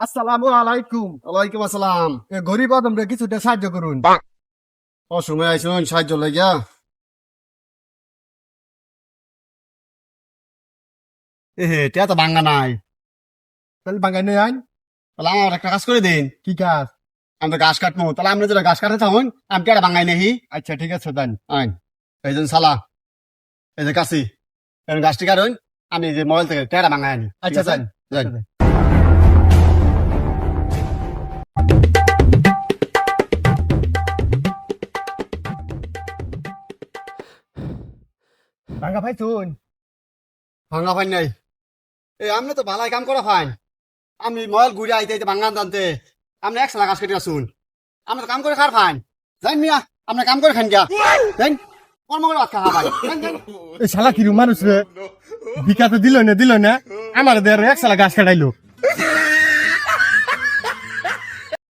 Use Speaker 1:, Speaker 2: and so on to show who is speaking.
Speaker 1: আসসালামু আলাইকুম।
Speaker 2: ওয়ালাইকুম আসসালাম।
Speaker 1: এ গরিব আদমরে কিছুটা সাহায্য করুন।
Speaker 2: অসময় আইসুন সাহায্য লাগিয়া। টিয়া তো ভাঙ্গা নাই।
Speaker 1: তাহলে বাঙাই নই আইন
Speaker 2: তাহলে আমার একটা কাজ করে দিন।
Speaker 1: কি কাজ?
Speaker 2: আমি তো গাছ কাটবো, তাহলে আপনি যেটা গাছ কাটতে থাকুন, আমি টিয়াটা ভাঙ্গাই নেহি।
Speaker 1: আচ্ছা ঠিক আছে দেন।
Speaker 2: আইন এই যে সালা, এই যে কাশি, এই গাছটি কাটুন, আমি এই যে মোবাইল থেকে টিয়াটা ভাঙ্গাই আনি। ঠিক
Speaker 1: আচ্ছা
Speaker 2: আছে?
Speaker 1: দেন।
Speaker 2: যাই।
Speaker 1: আচ্ছা, দেন। ভাঙা ভাই শুন।
Speaker 2: ভাঙ্গা ফাইন নাই। এই আপনি তো ভালাই কাম করা ফাইন। আমি মোবাইল ঘুরে আইতে আইতে ভাঙ্গান জানতে আপনি একসাথে গাছ কেটে আসুন। আপনি তো কাম করে খার ফাইন। যাই মিয়া, আপনি কাম করে খান গিয়া। যাই, কর্ম করে ভাত খাওয়া ভাই। যান, যান।
Speaker 1: এই শালা কিরু মানুষ রে, বিকাতে দিল না আমার দের এক শালা গাছ কাটাইলো।